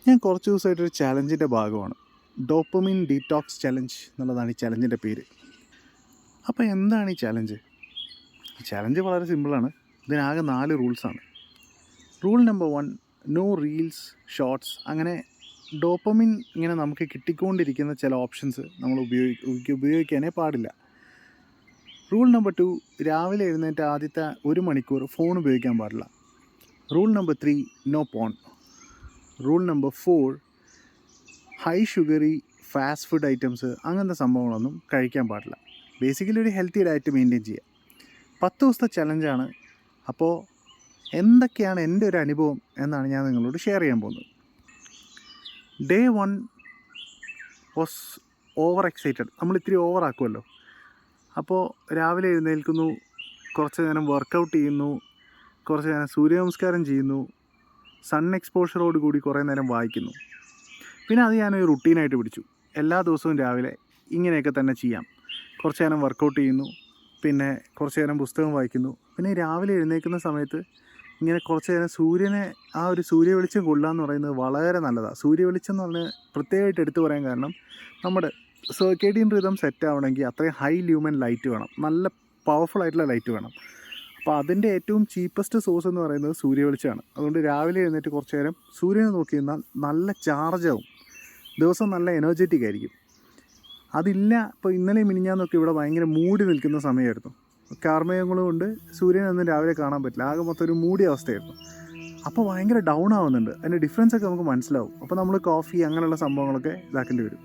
ഞാൻ കുറച്ച് ദിവസമായിട്ടൊരു ചലഞ്ചിൻ്റെ ഭാഗമാണ്. ഡോപ്പമിൻ ഡീറ്റോക്സ് ചലഞ്ച് എന്നുള്ളതാണ് ഈ ചലഞ്ചിൻ്റെ പേര്. അപ്പോൾ എന്താണ് ഈ ചലഞ്ച്? ഈ ചലഞ്ച് വളരെ സിമ്പിളാണ്. ഇതിനാകെ 4 റൂൾസാണ്. Rule number 1, no reels, shorts. അങ്ങനെ ഡോപ്പമിൻ ഇങ്ങനെ നമുക്ക് കിട്ടിക്കൊണ്ടിരിക്കുന്ന ചില ഓപ്ഷൻസ് നമ്മൾ ഉപയോഗിക്കാനേ പാടില്ല. റൂൾ നമ്പർ 2, രാവിലെ എഴുന്നേറ്റ് ആദ്യത്തെ 1 മണിക്കൂർ ഫോൺ ഉപയോഗിക്കാൻ പാടില്ല. Rule number 3, no porn. Rule number 4, high sugary fast food items അങ്ങനത്തെ സംഭവങ്ങളൊന്നും കഴിക്കാൻ പാടില്ല. ബേസിക്കലി ഒരു ഹെൽത്തി ഡയറ്റ് മെയിൻറ്റെയിൻ ചെയ്യുക. 10 ദിവസത്തെ ചലഞ്ചാണ്. അപ്പോൾ എന്തൊക്കെയാണ് എൻ്റെ ഒരു അനുഭവം എന്നാണ് ഞാൻ നിങ്ങളോട് ഷെയർ ചെയ്യാൻ പോകുന്നത്. Day 1 was over excited. നമ്മൾ ഇത്തിരി ഓവർ ആക്കുമല്ലോ. അപ്പോൾ രാവിലെ എഴുന്നേൽക്കുന്നു, കുറച്ച് നേരം വർക്കൗട്ട് ചെയ്യുന്നു, കുറച്ച് നേരം സൂര്യനമസ്കാരം ചെയ്യുന്നു, സൺ എക്സ്പോഷറോട് കൂടി കുറേ നേരം വായിക്കുന്നു. പിന്നെ അത് ഞാനൊരു റുട്ടീനായിട്ട് പിടിച്ചു. എല്ലാ ദിവസവും രാവിലെ ഇങ്ങനെയൊക്കെ തന്നെ ചെയ്യാം. കുറച്ച് നേരം വർക്കൗട്ട് ചെയ്യുന്നു, പിന്നെ കുറച്ച് നേരം പുസ്തകം വായിക്കുന്നു. പിന്നെ രാവിലെ എഴുന്നേൽക്കുന്ന സമയത്ത് ഇങ്ങനെ കുറച്ച് നേരം സൂര്യനെ ആ ഒരു സൂര്യവെളിച്ചം കൊള്ളുക എന്ന് പറയുന്നത് വളരെ നല്ലതാണ്. സൂര്യവെളിച്ചം എന്ന് പറഞ്ഞാൽ പ്രത്യേകമായിട്ട് എടുത്തു പറയാൻ കാരണം നമ്മുടെ സർക്കേഡിയൻ റിതം സെറ്റ് ആവണമെങ്കിൽ അത്രയും ഹൈ ലൂമൻ ലൈറ്റ് വേണം, നല്ല പവർഫുൾ ആയിട്ടുള്ള ലൈറ്റ് വേണം. അപ്പോൾ അതിൻ്റെ ഏറ്റവും ചീപ്പസ്റ്റ് സോഴ്സ് എന്ന് പറയുന്നത് സൂര്യവെളിച്ചമാണ്. അതുകൊണ്ട് രാവിലെ എഴുന്നേറ്റ് കുറച്ച് നേരം സൂര്യനെ നോക്കി നിന്നാൽ നല്ല ചാർജാവും, ദിവസം നല്ല എനർജറ്റിക് ആയിരിക്കും. അതില്ല. ഇപ്പോൾ ഇന്നലെ മിനിഞ്ഞാന്നൊക്കെ ഇവിടെ ഭയങ്കര മൂടി നിൽക്കുന്ന സമയമായിരുന്നു. കാർമേഘങ്ങളും കൊണ്ട് സൂര്യനൊന്നും രാവിലെ കാണാൻ പറ്റില്ല, ആകെ മൊത്തം ഒരു മൂടിയ അവസ്ഥയായിരുന്നു. അപ്പോൾ ഭയങ്കര ഡൗൺ ആവുന്നുണ്ട്. അതിൻ്റെ ഡിഫറൻസൊക്കെ നമുക്ക് മനസ്സിലാവും. അപ്പോൾ നമ്മൾ കോഫി അങ്ങനെയുള്ള സംഭവങ്ങളൊക്കെ ഇതാക്കേണ്ടി വരും.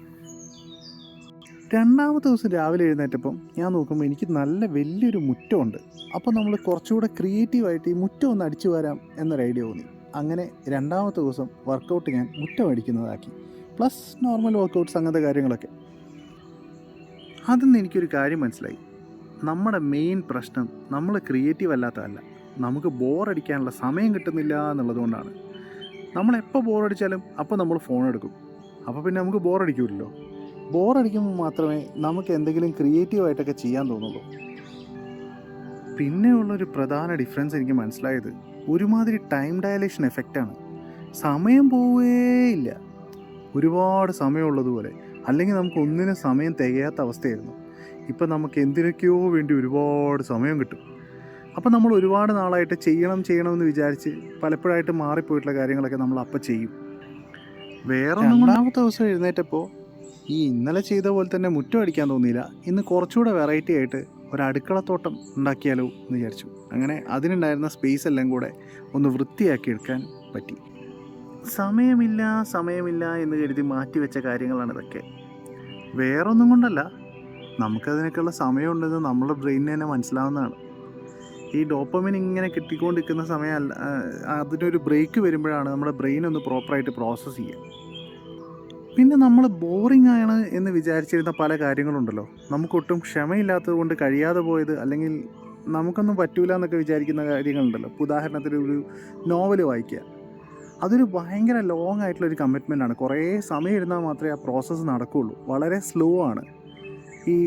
രണ്ടാമത്തെ ദിവസം രാവിലെ എഴുന്നേറ്റപ്പം ഞാൻ നോക്കുമ്പോൾ എനിക്ക് നല്ല വലിയൊരു മുറ്റമുണ്ട്. അപ്പോൾ നമ്മൾ കുറച്ചുകൂടെ ക്രിയേറ്റീവായിട്ട് ഈ മുറ്റം ഒന്ന് അടിച്ചു വരാം എന്നൊരു ഐഡിയ തോന്നി. അങ്ങനെ രണ്ടാമത്തെ ദിവസം വർക്കൗട്ട് ഞാൻ മുറ്റം അടിക്കുന്നതാക്കി, പ്ലസ് നോർമൽ വർക്കൗട്ട്സ് അങ്ങനത്തെ കാര്യങ്ങളൊക്കെ. അതിന്ന് എനിക്കൊരു കാര്യം മനസ്സിലായി. നമ്മുടെ മെയിൻ പ്രശ്നം നമ്മൾ ക്രിയേറ്റീവ് അല്ലാത്തതല്ല, നമുക്ക് ബോറടിക്കാനുള്ള സമയം കിട്ടുന്നില്ല എന്നുള്ളതുകൊണ്ടാണ്. നമ്മളെപ്പോൾ ബോറടിച്ചാലും അപ്പോൾ നമ്മൾ ഫോൺ എടുക്കും. അപ്പോൾ പിന്നെ നമുക്ക് ബോറടിക്കില്ലല്ലോ. ബോറടിക്കുമ്പോൾ മാത്രമേ നമുക്ക് എന്തെങ്കിലും ക്രിയേറ്റീവായിട്ടൊക്കെ ചെയ്യാൻ തോന്നുള്ളൂ. പിന്നെയുള്ളൊരു പ്രധാന ഡിഫറൻസ് എനിക്ക് മനസ്സിലായത് ഒരുമാതിരി ടൈം ഡയലേഷൻ എഫക്റ്റാണ്. സമയം പോവുകയില്ല, ഒരുപാട് സമയമുള്ളതുപോലെ. അല്ലെങ്കിൽ നമുക്ക് ഒന്നിനും സമയം തികയാത്ത അവസ്ഥയായിരുന്നു. ഇപ്പം നമുക്ക് എന്തിനൊക്കെയോ വേണ്ടി ഒരുപാട് സമയം കിട്ടും. അപ്പം നമ്മൾ ഒരുപാട് നാളായിട്ട് ചെയ്യണമെന്ന് വിചാരിച്ച് പലപ്പോഴായിട്ട് മാറിപ്പോയിട്ടുള്ള കാര്യങ്ങളൊക്കെ നമ്മൾ അപ്പം ചെയ്യും. വേറെ രണ്ടാമത്തെ ദിവസം എഴുന്നേറ്റപ്പോൾ ഈ ഇന്നലെ ചെയ്ത പോലെ തന്നെ മുറ്റം അടിക്കാൻ തോന്നിയില്ല. ഇന്ന് കുറച്ചുകൂടെ വെറൈറ്റി ആയിട്ട് ഒരു അടുക്കളത്തോട്ടം ഉണ്ടാക്കിയാലോ എന്ന് വിചാരിച്ചു. അങ്ങനെ അതിനുണ്ടായിരുന്ന സ്പേസ് എല്ലാം കൂടെ ഒന്ന് വൃത്തിയാക്കി എടുക്കാൻ പറ്റി. സമയമില്ല എന്ന് കരുതി മാറ്റിവെച്ച കാര്യങ്ങളാണ് ഇതൊക്കെ. വേറൊന്നും കൊണ്ടല്ല, നമുക്കതിനൊക്കെയുള്ള സമയമുണ്ടെന്ന് നമ്മുടെ ബ്രെയിനിന് തന്നെ മനസ്സിലാവുന്നതാണ്. ഈ ഡോപ്പമിൻ ഇങ്ങനെ കിട്ടിക്കൊണ്ടിരിക്കുന്ന സമയമല്ല, അതിനൊരു ബ്രേക്ക് വരുമ്പോഴാണ് നമ്മുടെ ബ്രെയിൻ ഒന്ന് പ്രോപ്പറായിട്ട് പ്രോസസ്സ് ചെയ്യുക. പിന്നെ നമ്മൾ ബോറിംഗ് ആണ് എന്ന് വിചാരിച്ചിരുന്ന പല കാര്യങ്ങളുണ്ടല്ലോ, നമുക്കൊട്ടും ക്ഷമയില്ലാത്തത് കൊണ്ട് കഴിയാതെ പോയത്, അല്ലെങ്കിൽ നമുക്കൊന്നും പറ്റൂല എന്നൊക്കെ വിചാരിക്കുന്ന കാര്യങ്ങളുണ്ടല്ലോ. ഉദാഹരണത്തിന് ഒരു നോവൽ വായിക്കുക. അതൊരു ഭയങ്കര ലോങ് ആയിട്ടുള്ളൊരു കമ്മിറ്റ്മെൻ്റാണ്. കുറേ സമയം ഇരുന്നാൽ മാത്രമേ ആ പ്രോസസ്സ് നടക്കുകയുള്ളൂ. വളരെ സ്ലോ ആണ്. ഈ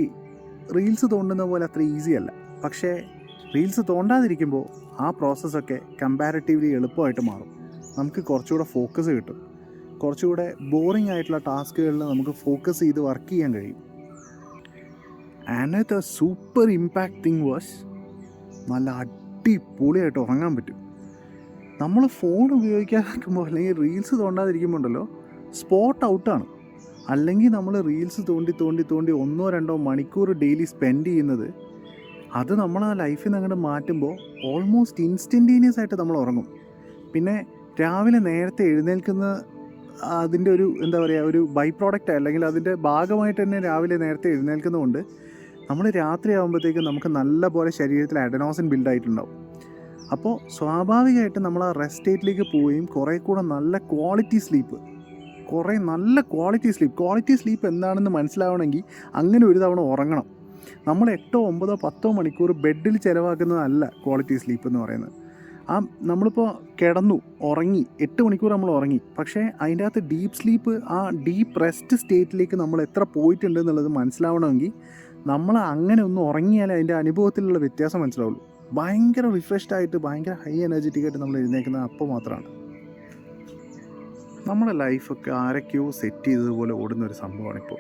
റീൽസ് തോണ്ടുന്ന പോലെ അത്ര ഈസി അല്ല. പക്ഷേ റീൽസ് തോണ്ടാതിരിക്കുമ്പോൾ ആ പ്രോസസ്സൊക്കെ കമ്പാരിറ്റീവ്ലി എളുപ്പമായിട്ട് മാറും. നമുക്ക് കുറച്ചുകൂടെ ഫോക്കസ് കിട്ടും. കുറച്ചുകൂടെ ബോറിംഗ് ആയിട്ടുള്ള ടാസ്കുകളിൽ നമുക്ക് ഫോക്കസ് ചെയ്ത് വർക്ക് ചെയ്യാൻ കഴിയും. And super impact thing was, നല്ല അടിപൊളിയായിട്ട് ഉറങ്ങാൻ പറ്റും. നമ്മൾ ഫോൺ ഉപയോഗിക്കാതിരിക്കുമ്പോൾ അല്ലെങ്കിൽ റീൽസ് തോണ്ടാതിരിക്കുമ്പോൾ ഉണ്ടല്ലോ, സ്പോട്ട് ഔട്ടാണ്. അല്ലെങ്കിൽ നമ്മൾ റീൽസ് തോണ്ടി 1-2 മണിക്കൂർ ഡെയിലി സ്പെൻഡ് ചെയ്യുന്നത്, അത് നമ്മൾ ആ ലൈഫിൽ നിന്ന് അങ്ങോട്ട് മാറ്റുമ്പോൾ ഓൾമോസ്റ്റ് ഇൻസ്റ്റൻറ്റേനിയസ് ആയിട്ട് നമ്മൾ ഉറങ്ങും. പിന്നെ രാവിലെ നേരത്തെ എഴുന്നേൽക്കുന്ന അതിൻ്റെ ഒരു എന്താ പറയുക, ഒരു ബൈ പ്രോഡക്റ്റ് അല്ലെങ്കിൽ അതിൻ്റെ ഭാഗമായിട്ട് തന്നെ രാവിലെ നേരത്തെ എഴുന്നേൽക്കുന്നതുകൊണ്ട് നമ്മൾ രാത്രി ആകുമ്പോഴത്തേക്കും നമുക്ക് നല്ല പോലെ ശരീരത്തിൽ അഡനോസിൻ ബിൽഡായിട്ടുണ്ടാവും. അപ്പോൾ സ്വാഭാവികമായിട്ടും നമ്മൾ ആ റെസ്റ്റ് സ്റ്റേറ്റിലേക്ക് പോവുകയും കുറേ കൂടെ നല്ല ക്വാളിറ്റി സ്ലീപ്പ് എന്താണെന്ന് മനസ്സിലാവണമെങ്കിൽ അങ്ങനെ ഒരു തവണ ഉറങ്ങണം. നമ്മൾ 8, 9, 10 മണിക്കൂർ ബെഡിൽ ചിലവാക്കുന്നതല്ല ക്വാളിറ്റി സ്ലീപ്പ് എന്ന് പറയുന്നത്. നമ്മളിപ്പോൾ ഉറങ്ങി 8 മണിക്കൂർ നമ്മൾ ഉറങ്ങി, പക്ഷേ അതിൻ്റെ അകത്ത് ഡീപ്പ് സ്ലീപ്പ്, ആ ഡീപ്പ് റെസ്റ്റ് സ്റ്റേറ്റിലേക്ക് നമ്മൾ എത്ര പോയിട്ടുണ്ട് എന്നുള്ളത് മനസ്സിലാവണമെങ്കിൽ നമ്മൾ അങ്ങനെ ഒന്ന് ഉറങ്ങിയാലേ അതിൻ്റെ അനുഭവത്തിലുള്ള വ്യത്യാസം മനസ്സിലാവുള്ളൂ. ഭയങ്കര റിഫ്രഷ്ഡ് ആയിട്ട് ഭയങ്കര ഹൈ എനർജറ്റിക് ആയിട്ട് നമ്മൾ എഴുന്നേക്കുന്നത് അപ്പോൾ മാത്രമാണ്. നമ്മുടെ ലൈഫൊക്കെ ആരൊക്കെയോ സെറ്റ് ചെയ്തതുപോലെ ഓടുന്നൊരു സംഭവമാണിപ്പോൾ.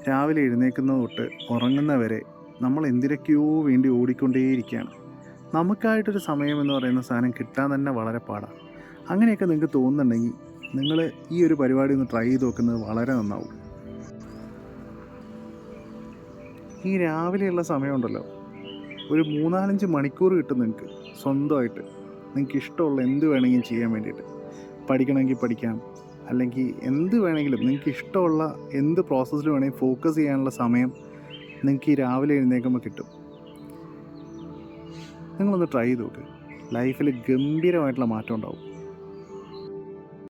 രാവിലെ എഴുന്നേൽക്കുന്നത് തൊട്ട് ഉറങ്ങുന്നവരെ നമ്മൾ എന്തിനൊക്കെയോ വേണ്ടി ഓടിക്കൊണ്ടേയിരിക്കുകയാണ്. നമുക്കായിട്ടൊരു സമയം എന്ന് പറയുന്ന സാധനം കിട്ടാൻ തന്നെ വളരെ പാടാണ്. അങ്ങനെയൊക്കെ നിങ്ങൾക്ക് തോന്നുന്നുണ്ടെങ്കിൽ നിങ്ങൾ ഈ ഒരു പരിപാടി ഒന്ന് ട്രൈ ചെയ്ത് നോക്കുന്നത് വളരെ നന്നാവും. ഈ രാവിലെയുള്ള സമയമുണ്ടല്ലോ, ഒരു 3-4 മണിക്കൂർ കിട്ടും നിങ്ങൾക്ക് സ്വന്തമായിട്ട് നിങ്ങൾക്ക് ഇഷ്ടമുള്ള എന്ത് വേണമെങ്കിലും ചെയ്യാൻ വേണ്ടിയിട്ട്. പഠിക്കണമെങ്കിൽ പഠിക്കാം, അല്ലെങ്കിൽ എന്ത് വേണമെങ്കിലും നിങ്ങൾക്ക് ഇഷ്ടമുള്ള എന്ത് പ്രോസസ്സിൽ വേണമെങ്കിൽ ഫോക്കസ് ചെയ്യാനുള്ള സമയം നിങ്ങൾക്ക് ഈ രാവിലെ എഴുന്നേൽക്കുമ്പോൾ കിട്ടും. നിങ്ങളൊന്ന് ട്രൈ ചെയ്ത് നോക്ക്. ലൈഫിൽ ഗംഭീരമായിട്ടുള്ള മാറ്റം ഉണ്ടാവും.